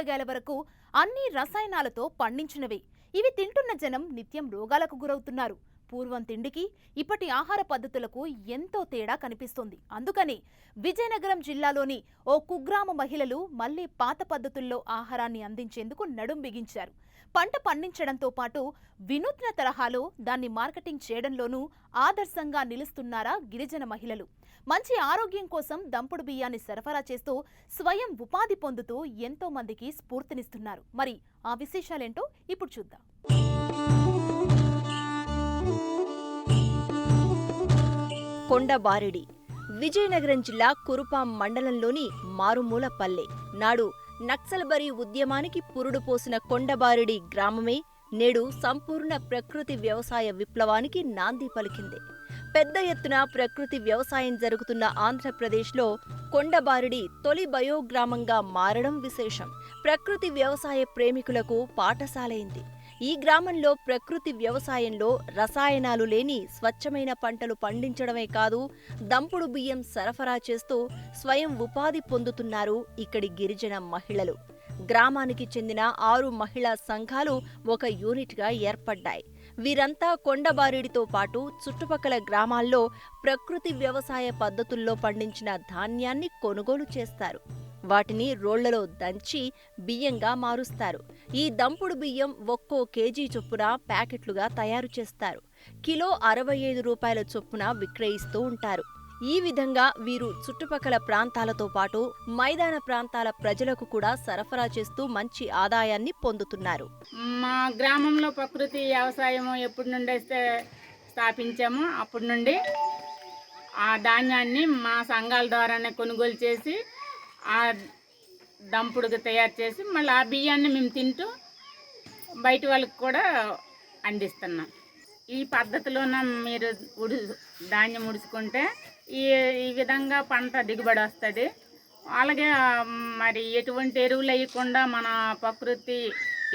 కూరగాయల వరకు అన్ని రసాయనాలతో పండించినవే. ఇవి తింటున్న జనం నిత్యం రోగాలకు గురవుతున్నారు. పూర్వం తిండికి ఇప్పటి ఆహార పద్ధతులకు ఎంతో తేడా కనిపిస్తోంది. అందుకని విజయనగరం జిల్లాలోని ఓ కుగ్రామ మహిళలు మళ్లీ పాత పద్ధతుల్లో ఆహారాన్ని అందించేందుకు నడుం బిగించారు. పంట పండించడంతో పాటు వినూత్న తరహాలో దాన్ని మార్కెటింగ్ చేయడంలోనూ ఆదర్శంగా నిలుస్తున్నారా గిరిజన మహిళలు. మంచి ఆరోగ్యం కోసం దంపుడు బియ్యాన్ని సరఫరా చేస్తూ స్వయం ఉపాధి పొందుతూ ఎంతో మందికి స్ఫూర్తినిస్తున్నారు. మరి ఆ విశేషాలేంటో ఇప్పుడు చూద్దాం. కొండబారిడి విజయనగరం జిల్లా కురుపాం మండలంలోని మారుమూల పల్లె. నాడు నక్సల్బరీ ఉద్యమానికి పురుడు పోసిన కొండబారిడి గ్రామమే నేడు సంపూర్ణ ప్రకృతి వ్యవసాయ విప్లవానికి నాంది పలికింది. పెద్ద ఎత్తున ప్రకృతి వ్యవసాయం జరుగుతున్న ఆంధ్రప్రదేశ్లో కొండబారిడి తొలి బయోగ్రామంగా మారడం విశేషం. ప్రకృతి వ్యవసాయ ప్రేమికులకు పాఠశాలైంది. ఈ గ్రామంలో ప్రకృతి వ్యవసాయంలో రసాయనాలు లేని స్వచ్ఛమైన పంటలు పండించడమే కాదు, దంపుడు బియ్యం సరఫరా చేస్తూ స్వయం ఉపాధి పొందుతున్నారు ఇక్కడి గిరిజన మహిళలు. గ్రామానికి చెందిన 6 మహిళా సంఘాలు ఒక యూనిట్గా ఏర్పడ్డాయి. వీరంతా కొండబారిడితో పాటు చుట్టుపక్కల గ్రామాల్లో ప్రకృతి వ్యవసాయ పద్ధతుల్లో పండించిన ధాన్యాన్ని కొనుగోలు చేస్తారు. వాటిని రోళ్లలో దంచి బియ్యంగా మారుస్తారు. ఈ దంపుడు బియ్యం ఒక్కో కేజీ చొప్పున ప్యాకెట్లుగా తయారు చేస్తారు. కిలో 65 రూపాయల చొప్పున విక్రయిస్తూ ఉంటారు. ఈ విధంగా వీరు చుట్టుపక్కల ప్రాంతాలతో పాటు మైదాన ప్రాంతాల ప్రజలకు కూడా సరఫరా చేస్తూ మంచి ఆదాయాన్ని పొందుతున్నారు. మా గ్రామంలో ప్రకృతి వ్యవసాయం ఎప్పటి నుండి స్థాపించామో అప్పటి నుండి ఆ ధాన్యాన్ని మా సంఘాల ద్వారానే కొనుగోలు చేసి ఆ దంపుడుగా తయారు చేసి మళ్ళీ ఆ బియ్యాన్ని మేము తింటూ బయట వాళ్ళకి కూడా అందిస్తున్నాం. ఈ పద్ధతిలోన మీరు ధాన్యం ఉడుచుకుంటే ఈ విధంగా పంట దిగుబడి వస్తుంది. అలాగే మరి ఎటువంటి ఎరువులు వేయకుండా మన ప్రకృతి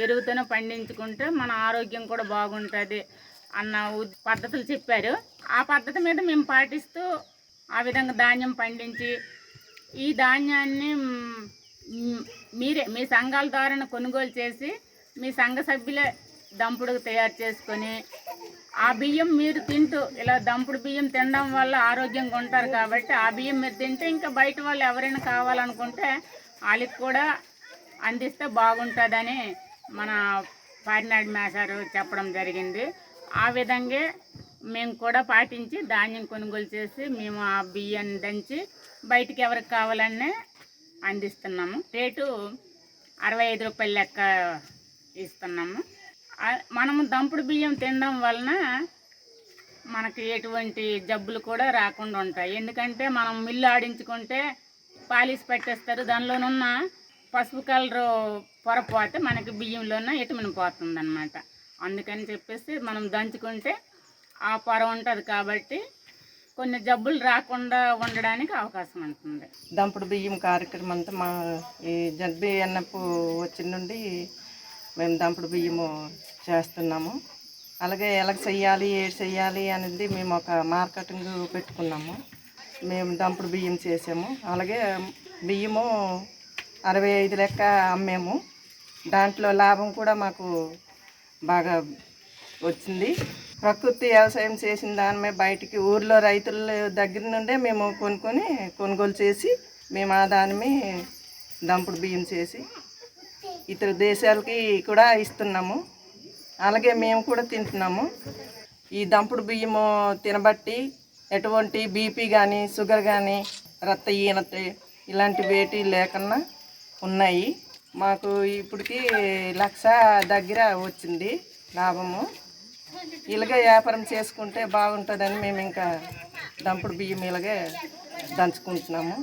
ఎరువుతోనే పండించుకుంటే మన ఆరోగ్యం కూడా బాగుంటుంది అన్న పద్ధతులు చెప్పారు. ఆ పద్ధతి మీద మేము పాటిస్తూ ఆ విధంగా ధాన్యం పండించి ఈ ధాన్యాన్ని మీరే మీ సంఘాల ద్వారా కొనుగోలు చేసి మీ సంఘ సభ్యులే దంపుడుకు తయారు చేసుకొని ఆ బియ్యం మీరు తింటూ ఇలా దంపుడు బియ్యం తినడం వల్ల ఆరోగ్యంగా ఉంటారు కాబట్టి ఆ బియ్యం మీరు తింటే ఇంకా బయట వాళ్ళు ఎవరైనా కావాలనుకుంటే వాళ్ళకి కూడా అందిస్తే బాగుంటుందని మన పారినాడు మేసారు చెప్పడం జరిగింది. ఆ విధంగా మేము కూడా పాటించి ధాన్యం కొనుగోలు చేసి మేము ఆ బియ్యాన్ని దంచి బయటికి ఎవరికి కావాలనే అందిస్తున్నాము. రేటు 65 రూపాయల లెక్క ఇస్తున్నాము. మనము దంపుడు బియ్యం తినడం వలన మనకి ఎటువంటి జబ్బులు కూడా రాకుండా ఉంటాయి. ఎందుకంటే మనం మిల్లు ఆడించుకుంటే పాలిష్ పెట్టేస్తారు, దానిలోనున్న పసుపు కలరు పొరపోతే మనకి బియ్యంలోనే విటమిన్ పోతుంది అన్నమాట. అందుకని చెప్పేసి మనం దంచుకుంటే ఆ పొర ఉంటుంది కాబట్టి కొన్ని జబ్బులు రాకుండా ఉండడానికి అవకాశం ఉంటుంది. దంపుడు బియ్యం కార్యక్రమం అంతా మా ఈ జడ్బిఎన్ఎఫ్ వచ్చిన నుండి మేము దంపుడు బియ్యము చేస్తున్నాము. అలాగే ఎలా చెయ్యాలి ఏడు చెయ్యాలి అనేది మేము ఒక మార్కెటింగ్ పెట్టుకున్నాము. మేము దంపుడు బియ్యం చేసాము. అలాగే బియ్యము 65 లెక్క అమ్మాము. దాంట్లో లాభం కూడా మాకు బాగా వచ్చింది. ప్రకృతి వ్యవసాయం చేసిన దాని మీద బయటికి ఊర్లో రైతుల దగ్గర నుండే మేము కొనుగోలు చేసి మేము ఆ దాని దంపుడు బియ్యం చేసి ఇతర దేశాలకి కూడా ఇస్తున్నాము. అలాగే మేము కూడా తింటున్నాము. ఈ దంపుడు బియ్యము తినబట్టి ఎటువంటి బీపీ కానీ షుగర్ కానీ రక్తహీనత ఇలాంటి వేటి లేకుండా ఉన్నాయి. మాకు ఇప్పటికి 1,00,000 దగ్గర వచ్చింది లాభము. ఇలాగే వ్యాపారం చేసుకుంటే బాగుంటుందని మేము ఇంకా దంపుడు బియ్యం ఇలాగే దంచుకుంటున్నాము.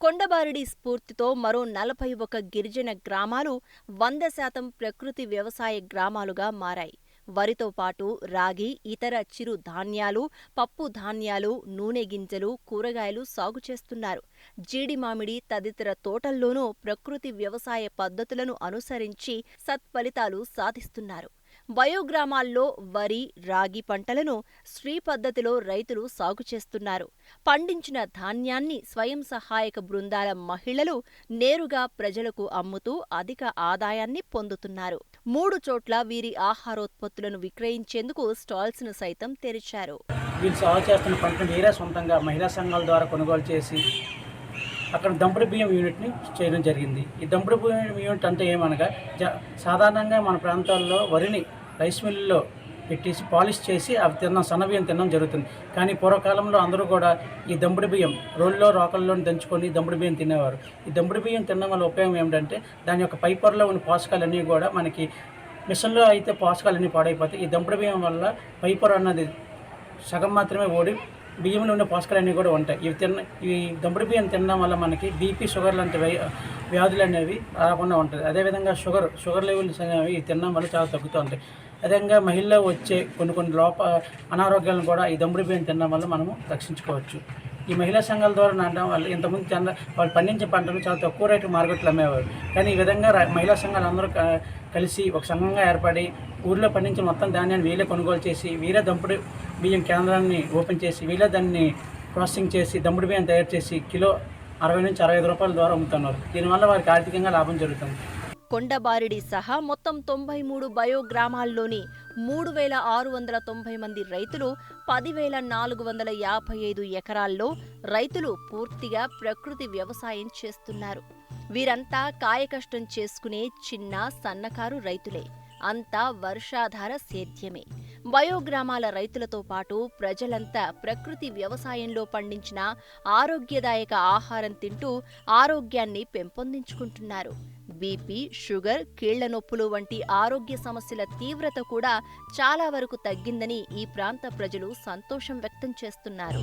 కొండబారిడి స్ఫూర్తితో మరో 41 గిరిజన గ్రామాలు 100% ప్రకృతి వ్యవసాయ గ్రామాలుగా మారాయి. వరితో పాటు రాగి, ఇతర చిరు ధాన్యాలు, పప్పు ధాన్యాలు, నూనె గింజలు, కూరగాయలు సాగు చేస్తున్నారు. జీడి మామిడి తదితర తోటల్లోనూ ప్రకృతి వ్యవసాయ పద్ధతులను అనుసరించి సత్ఫలితాలు సాధిస్తున్నారు. బయోగ్రామాల్లో వరి, రాగి పంటలను శ్రీ పద్ధతిలో రైతులు సాగు చేస్తున్నారు. పండించిన ధాన్యాన్ని స్వయం సహాయక బృందాల మహిళలు నేరుగా ప్రజలకు అమ్ముతూ అధిక ఆదాయాన్ని పొందుతున్నారు. 3 చోట్ల వీరి ఆహారోత్పత్తులను విక్రయించేందుకు స్టాల్స్ ను సైతం తెరిచారు. వీళ్ళు సాగు చేస్తున్న పంటను వేరే సొంతంగా మహిళా సంఘాల ద్వారా కొనుగోలు చేసి అక్కడ దంపుడు బియ్యం యూనిట్ని చేయడం జరిగింది. ఈ దంపుడు బియ్యం యూనిట్ అంటే ఏమనగా సాధారణంగా మన ప్రాంతాల్లో వరిని రైస్ మిల్లులో పెట్టేసి పాలిష్ చేసి అవి సన్న బియ్యం తినడం జరుగుతుంది. కానీ పూర్వకాలంలో అందరూ కూడా ఈ దంపుడు బియ్యం రోకల్లో దంచుకొని దంపుడు బియ్యం తినేవారు. ఈ దంపుడు బియ్యం తినడం వల్ల ఉపయోగం ఏమిటంటే దాని యొక్క పైపొరలో ఉన్న పోషకాలన్నీ కూడా మనకి మిషన్లో అయితే పోషకాలన్నీ పాడైపోతాయి. ఈ దంపుడు బియ్యం వల్ల పైపొర అన్నది సగం మాత్రమే ఓడి బియ్యంలో ఉన్న పోషకాలన్నీ కూడా ఉంటాయి. ఈ దంపుడు బియ్యం తినడం వల్ల మనకి బీపీ, షుగర్ లాంటి వ్యాధులు అనేవి రాకుండా ఉంటుంది. అదేవిధంగా షుగర్ లెవెల్స్ అనేవి తినడం వల్ల చాలా తగ్గుతూ ఉంటాయి. అదేవిధంగా మహిళల్లో వచ్చే కొన్ని అనారోగ్యాలను కూడా ఈ దంపుడు బియ్యం తినడం వల్ల మనము రక్షించుకోవచ్చు. ఈ మహిళా సంఘాల ద్వారా నాటడం వల్ల ఇంతకుముందు వాళ్ళు పండించే పంటలు చాలా తక్కువ రేటు మార్కెట్లో అమ్మేవారు. కానీ ఈ విధంగా మహిళా సంఘాలు అందరూ కలిసి ఒక సంఘంగా ఏర్పడి ఊర్లో పండించిన మొత్తం ధాన్యాన్ని వీళ్ళే కొనుగోలు చేసి వీరే దంపుడు బియ్యం కేంద్రాన్ని ఓపెన్ చేసి వీళ్ళే దాన్ని ప్రాసెసింగ్ చేసి దంపుడు బియ్యం తయారు చేసి కిలో 60 నుంచి 65 రూపాయల ద్వారా అమ్ముతున్నారు. దీనివల్ల వారికి ఆర్థికంగా లాభం జరుగుతుంది. కొండబారిడి సహా మొత్తం 93 బయోగ్రామాల్లోని 3,690 మంది రైతులు 10,455 ఎకరాల్లో రైతులు పూర్తిగా ప్రకృతి వ్యవసాయం చేస్తున్నారు. వీరంతా కాయకష్టం చేసుకునే చిన్న, సన్నకారు రైతులే. అంతా వర్షాధార సేద్యమే. బయోగ్రామాల రైతులతో పాటు ప్రజలంతా ప్రకృతి వ్యవసాయంలో పండించిన ఆరోగ్యదాయక ఆహారం తింటూ ఆరోగ్యాన్ని పెంపొందించుకుంటున్నారు. బీపీ, షుగర్, కీళ్ల నొప్పులు వంటి ఆరోగ్య సమస్యల తీవ్రత కూడా చాలా వరకు తగ్గిందని ఈ ప్రాంత ప్రజలు సంతోషం వ్యక్తం చేస్తున్నారు.